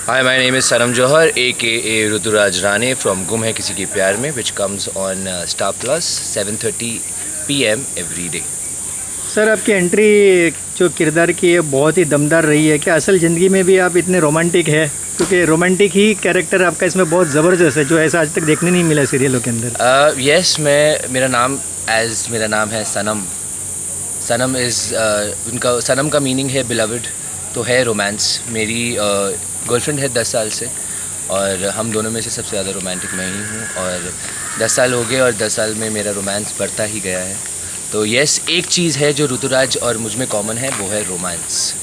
Hi, my name is Sanam Johar, aka Ruturaj Rane from गुम है किसी के प्यार में, which comes on Star Plus 7:30 PM every day. Sir, आपकी एंट्री जो किरदार की है बहुत ही दमदार रही है। क्या असल ज़िंदगी में भी आप इतने रोमांटिक है? क्योंकि रोमांटिक ही कैरेक्टर आपका इसमें बहुत ज़बरदस्त है, जो ऐसा आज तक देखने नहीं मिला सीरियलों के अंदर। Yes, मेरा नाम है सनम। सनम उनका सनम का मीनिंग है बिलवड, तो है रोमांस। मेरी गर्लफ्रेंड है 10 साल से और हम दोनों में से सबसे ज़्यादा रोमांटिक मैं ही हूँ। और 10 साल हो गए और 10 साल में मेरा रोमांस बढ़ता ही गया है। तो यस, एक चीज़ है जो ऋतुराज और मुझ में कॉमन है, वो है रोमांस।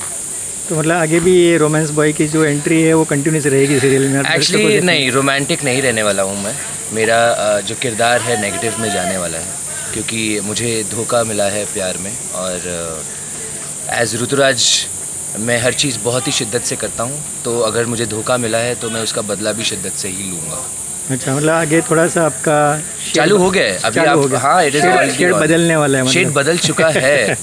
तो मतलब आगे भी ये रोमांस बॉय की जो एंट्री है वो कंटिन्यूस रहेगी सीरियल में? एक्चुअली नहीं, रोमांटिक नहीं रहने वाला हूँ मैं। मेरा जो किरदार है नेगेटिव में जाने वाला है, क्योंकि मुझे धोखा मिला है प्यार में। और एज ऋतुराज मैं हर चीज़ बहुत ही शिद्दत से करता हूँ, तो अगर मुझे धोखा मिला है तो मैं उसका बदला भी शिद्दत से ही लूँगा। अच्छा, मतलब आगे थोड़ा सा आपका चालू हो गया है अभी आप? हाँ, इट इज़ शेड बदलने वाला है, मतलब शेड बदल चुका है।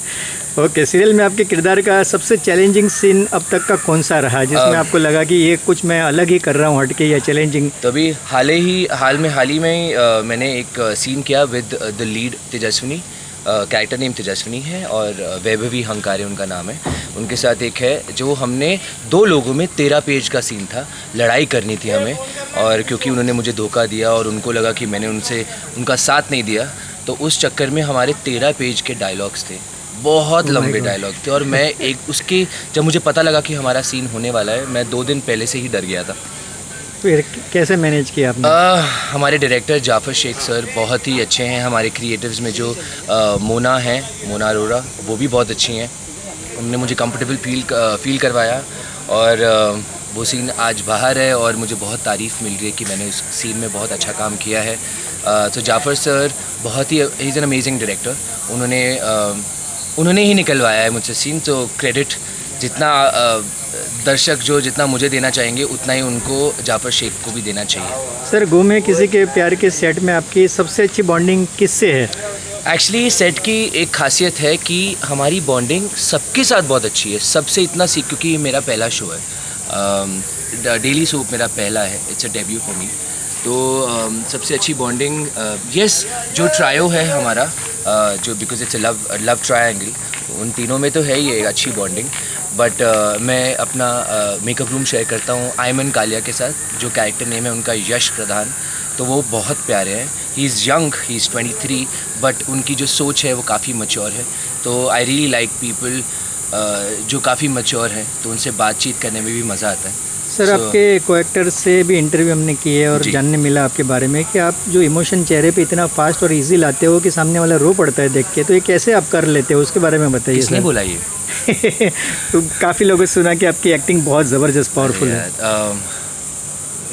ओके, सीरियल में आपके किरदार का सबसे चैलेंजिंग सीन अब तक का कौन सा रहा जिसमें आपको लगा कि ये कुछ मैं अलग ही कर रहा हूँ हटके या चैलेंजिंग? तो अभी हाल ही में मैंने एक सीन किया with the lead Tejaswini. Character name Tejaswini है और वैभवी हंकारे उनका नाम है। उनके साथ एक है जो हमने 2 लोगों में 13 पेज का सीन था। लड़ाई करनी थी हमें, और क्योंकि उन्होंने मुझे धोखा दिया और उनको लगा कि मैंने उनका साथ नहीं दिया, तो उस चक्कर में हमारे 13 पेज के डायलॉग्स थे, बहुत लंबे डायलॉग थे। और मैं जब मुझे पता लगा कि हमारा सीन होने वाला है, मैं 2 दिन पहले से ही डर गया था। फिर कैसे मैनेज किया आपने? हमारे डायरेक्टर जाफ़र शेख सर बहुत ही अच्छे हैं। हमारे क्रिएटिव्स में जो मोना अरोरा, वो भी बहुत अच्छी हैं। उन्होंने मुझे कंफर्टेबल फील करवाया और वो सीन आज बाहर है और मुझे बहुत तारीफ़ मिल रही है कि मैंने उस सीन में बहुत अच्छा काम किया है। तो जाफ़र सर बहुत he is an amazing director. उन्होंने ही निकलवाया है मुझसे सीन, तो क्रेडिट जितना दर्शक जितना मुझे देना चाहेंगे उतना ही उनको जाफ़र शेख को भी देना चाहिए। सर, गुम है किसी के प्यार के सेट में आपकी सबसे अच्छी बॉन्डिंग किससे है? एक्चुअली सेट की एक खासियत है कि हमारी बॉन्डिंग सबके साथ बहुत अच्छी है, सबसे इतना क्योंकि ये मेरा पहला शो है, डेली सोप मेरा पहला है, it's a debut for me. तो सबसे अच्छी बॉन्डिंग यस, जो ट्रायो है हमारा, जो because it's a love triangle, उन तीनों में तो है ही एक अच्छी बॉन्डिंग। बट मैं अपना मेकअप रूम शेयर करता हूँ आयमन कालिया के साथ, जो कैरेक्टर नेम है उनका यश प्रधान। तो वो बहुत प्यारे हैं। He is young, he is 23, but उनकी जो सोच है वो काफ़ी मैच्योर है। तो आई रियली लाइक पीपल जो काफ़ी मैच्योर हैं, तो उनसे बातचीत करने में भी मज़ा आता है। सर, आपके को एक्टर से भी इंटरव्यू हमने की है और जानने मिला आपके बारे में कि आप जो इमोशन चेहरे पे इतना फास्ट और इजी लाते हो कि सामने वाला रो पड़ता है देख के, तो ये कैसे आप कर लेते हो, उसके बारे में बताइए। किसने बोला ये? तो काफ़ी लोगों से सुना कि आपकी एक्टिंग बहुत ज़बरदस्त पावरफुल है।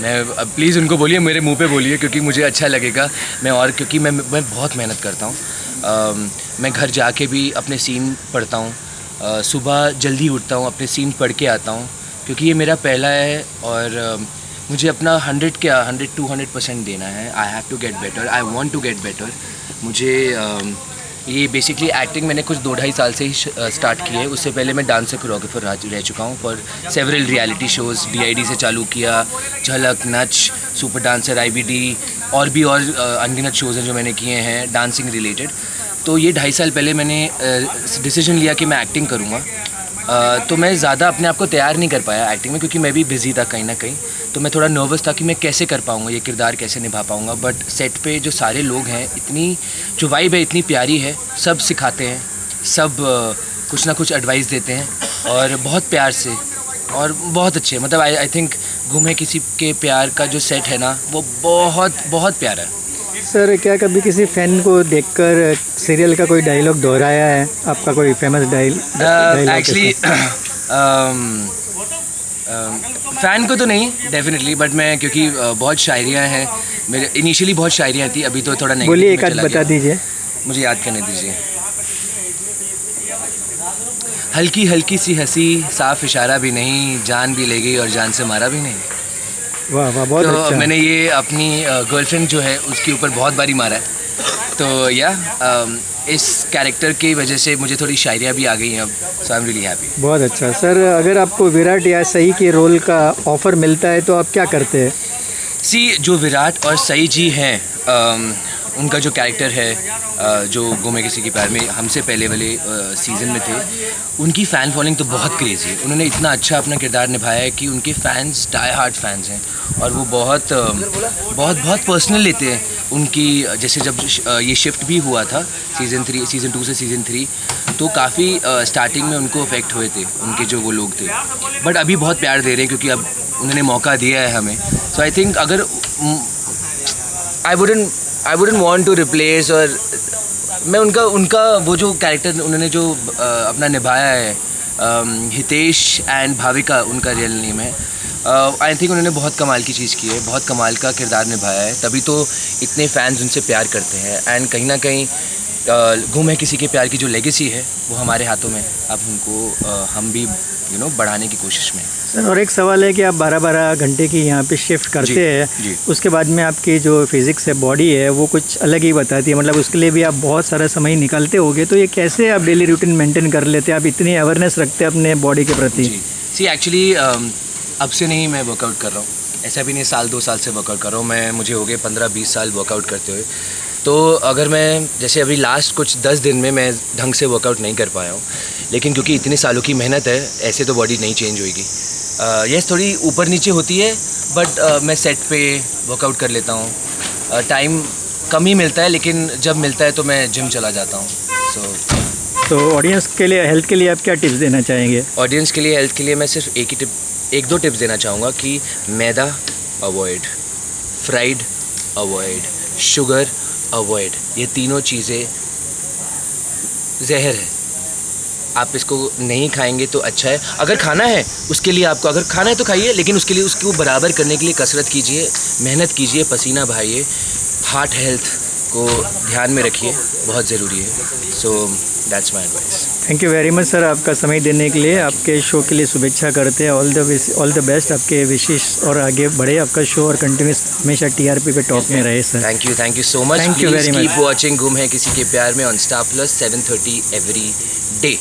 मैं प्लीज़ उनको बोलिए, मेरे मुंह पे बोलिए, क्योंकि मुझे अच्छा लगेगा। क्योंकि मैं बहुत मेहनत करता हूँ। मैं घर जाके भी अपने सीन पढ़ता हूँ, सुबह जल्दी उठता हूँ, अपने सीन पढ़ के आता हूँ, क्योंकि ये मेरा पहला है और मुझे अपना 100-200% देना है। I have to get better, I want to get better. मुझे ये बेसिकली एक्टिंग मैंने कुछ 2-2.5 साल से ही स्टार्ट की है। उससे पहले मैं डांसर कोरियोग्राफर रह चुका हूँ for several reality shows. DID से चालू किया, झलक, नच, सुपर डांसर, IBD, और अनगिनत शोज़ हैं जो मैंने किए हैं डांसिंग रिलेटेड। तो ये 2.5 साल पहले मैंने डिसीजन लिया कि मैं एक्टिंग करूँगा। तो मैं ज़्यादा अपने आप को तैयार नहीं कर पाया एक्टिंग में, क्योंकि मैं भी बिज़ी था कहीं ना कहीं। तो मैं थोड़ा नर्वस था कि मैं कैसे कर पाऊँगा, ये किरदार कैसे निभा पाऊँगा। बट सेट पे जो सारे लोग हैं, इतनी जो वाइब है इतनी प्यारी है, सब सिखाते हैं, सब कुछ ना कुछ एडवाइस देते हैं और बहुत प्यार से, और बहुत अच्छे। मतलब आई थिंक गुम है किसी के प्यार का जो सेट है ना, वो बहुत बहुत प्यारा है। सर, क्या कभी किसी फ़ैन को देखकर सीरियल का कोई डायलॉग दोहराया है आपका, कोई फेमस डायलॉग? एक्चुअली फ़ैन को तो नहीं डेफिनेटली, बट मैं क्योंकि बहुत शायरियाँ हैं मेरे, इनिशियली बहुत शायरियाँ थी, अभी तो थोड़ा नेगेटिव बोलिए, एक आध बता दीजिए। मुझे याद करने दीजिए। हल्की हल्की सी हंसी, साफ इशारा भी नहीं, जान भी ले गई और जान से मारा भी नहीं। वाह वाह, बहुत तो अच्छा। मैंने ये अपनी गर्लफ्रेंड जो है उसके ऊपर बहुत बारी मारा है। तो इस कैरेक्टर की वजह से मुझे थोड़ी शायरियाँ भी आ गई हैं अब, सो आई एम रियली हैप्पी। बहुत अच्छा सर। अगर आपको विराट या सई के रोल का ऑफ़र मिलता है तो आप क्या करते हैं? सी, जो विराट और सई जी हैं, उनका जो कैरेक्टर है, जो गुम है किसी के प्यार में हमसे पहले वाले सीज़न में थे, उनकी फ़ैन फॉलोइंग तो बहुत क्रेज़ी है। उन्होंने इतना अच्छा अपना किरदार निभाया है कि उनके फ़ैन्स डाई हार्ड फैंस हैं और वो बहुत बहुत पर्सनल लेते हैं उनकी। जैसे जब ये शिफ्ट भी हुआ था सीज़न 2 से सीज़न 3, तो काफ़ी स्टार्टिंग में उनको अफेक्ट हुए थे उनके जो वो लोग थे, बट अभी बहुत प्यार दे रहे हैं क्योंकि अब उन्होंने मौका दिया है हमें। सो आई थिंक अगर I wouldn't want to replace, और मैं उनका वो जो कैरेक्टर उन्होंने जो अपना निभाया है, हितेश एंड भाविका उनका रियल नेम है, आई थिंक उन्होंने बहुत कमाल की चीज़ की है, बहुत कमाल का किरदार निभाया है, तभी तो इतने फैंस उनसे प्यार करते हैं। एंड कहीं ना कहीं गुम है किसी के प्यार की जो लेगेसी है वो हमारे हाथों में, अब उनको हम भी बढ़ाने की कोशिश में। सर और एक सवाल है कि आप 12-12 घंटे की यहाँ पे शिफ्ट करते हैं, जी। उसके बाद में आपकी जो फिज़िक्स है, बॉडी है, वो कुछ अलग ही बताती है, मतलब उसके लिए भी आप बहुत सारा समय निकालते होगे, तो ये कैसे आप डेली रूटीन मेंटेन कर लेते हैं? आप इतनी अवेयरनेस रखते हैं अपने बॉडी के प्रति? जी, सी एक्चुअली अब से नहीं मैं वर्कआउट कर रहा हूँ, ऐसा भी नहीं 1-2 साल से वर्कआउट कर रहा हूँ मुझे हो गए 15-20 साल वर्कआउट करते हुए। तो अगर मैं जैसे अभी लास्ट कुछ 10 दिन में मैं ढंग से वर्कआउट नहीं कर पाया हूँ, लेकिन क्योंकि इतने सालों की मेहनत है, ऐसे तो बॉडी नहीं चेंज होएगी। यस, थोड़ी ऊपर नीचे होती है, बट मैं सेट पे वर्कआउट कर लेता हूँ। टाइम कम ही मिलता है, लेकिन जब मिलता है तो मैं जिम चला जाता हूँ। तो ऑडियंस के लिए, हेल्थ के लिए आप क्या टिप्स देना चाहेंगे? ऑडियंस के लिए, हेल्थ के लिए मैं सिर्फ एक दो टिप्स देना चाहूँगा कि मैदा avoid, fried avoid, sugar avoid. ये तीनों चीज़ें जहर है, आप इसको नहीं खाएंगे तो अच्छा है। अगर खाना है उसके लिए, आपको अगर खाना है तो खाइए, लेकिन उसके लिए उसको बराबर करने के लिए कसरत कीजिए, मेहनत कीजिए, पसीना बहाइए, हार्ट हेल्थ को ध्यान में रखिए, बहुत ज़रूरी है। So that's my advice. Thank you very much sir, आपका समय देने के लिए। आपके शो के लिए शुभेच्छा करते हैं। ऑल द बेस्ट, आपके विशेष और आगे बढ़े आपका शो और कंटिन्यूस हमेशा TRP पे टॉप में रहे sir. Thank you so much. Thank you very much. Keep watching गुम है किसी के प्यार में on star plus 7:30 every day.